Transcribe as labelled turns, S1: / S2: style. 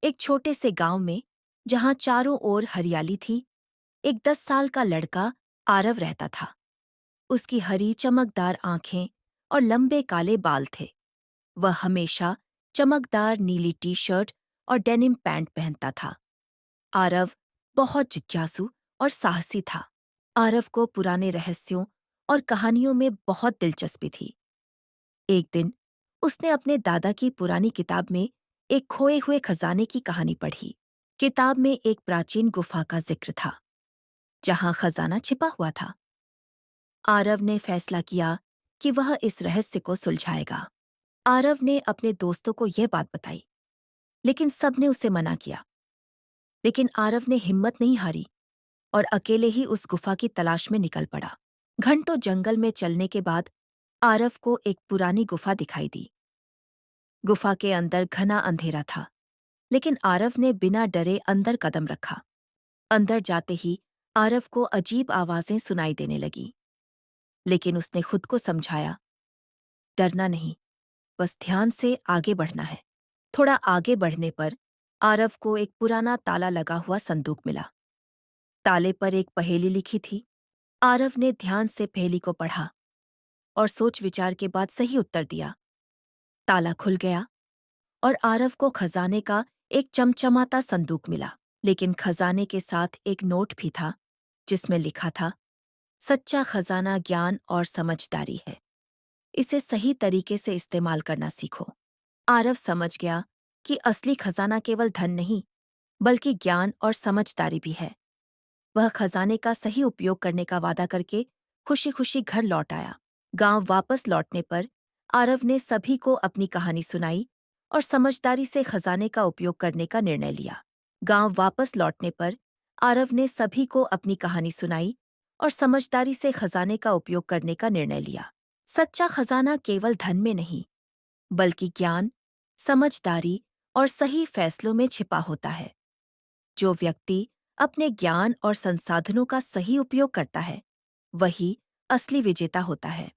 S1: एक छोटे से गांव में, जहां चारों ओर हरियाली थी, एक 10 साल का लड़का आरव रहता था। उसकी हरी चमकदार आंखें और लंबे काले बाल थे। वह हमेशा चमकदार नीली टी शर्ट और डेनिम पैंट पहनता था। आरव बहुत जिज्ञासु और साहसी था। आरव को पुराने रहस्यों और कहानियों में बहुत दिलचस्पी थी। एक दिन उसने अपने दादा की पुरानी किताब में एक खोए हुए खजाने की कहानी पढ़ी। किताब में एक प्राचीन गुफा का जिक्र था, जहां खजाना छिपा हुआ था। आरव ने फैसला किया कि वह इस रहस्य को सुलझाएगा। आरव ने अपने दोस्तों को यह बात बताई, लेकिन सबने उसे मना किया। लेकिन आरव ने हिम्मत नहीं हारी और अकेले ही उस गुफा की तलाश में निकल पड़ा। घंटों जंगल में चलने के बाद आरव को एक पुरानी गुफा दिखाई दी। गुफा के अंदर घना अंधेरा था, लेकिन आरव ने बिना डरे अंदर कदम रखा। अंदर जाते ही आरव को अजीब आवाजें सुनाई देने लगीं, लेकिन उसने खुद को समझाया, डरना नहीं, बस ध्यान से आगे बढ़ना है। थोड़ा आगे बढ़ने पर आरव को एक पुराना ताला लगा हुआ संदूक मिला। ताले पर एक पहेली लिखी थी। आरव ने ध्यान से पहेली को पढ़ा और सोच विचार के बाद सही उत्तर दिया। ताला खुल गया और आरव को खजाने का एक चमचमाता संदूक मिला। लेकिन खजाने के साथ एक नोट भी था, जिसमें लिखा था, सच्चा खजाना ज्ञान और समझदारी है। इसे सही तरीके से इस्तेमाल करना सीखो। आरव समझ गया कि असली खजाना केवल धन नहीं, बल्कि ज्ञान और समझदारी भी है। वह खजाने का सही उपयोग करने का वादा करके खुशी खुशी घर लौट आया। गांव वापस लौटने पर आरव ने सभी को अपनी कहानी सुनाई और समझदारी से खजाने का उपयोग करने का निर्णय लिया। गांव वापस लौटने पर आरव ने सभी को अपनी कहानी सुनाई और समझदारी से खजाने का उपयोग करने का निर्णय लिया। सच्चा खजाना केवल धन में नहीं, बल्कि ज्ञान, समझदारी और सही फैसलों में छिपा होता है। जो व्यक्ति अपने ज्ञान और संसाधनों का सही उपयोग करता है, वही असली विजेता होता है।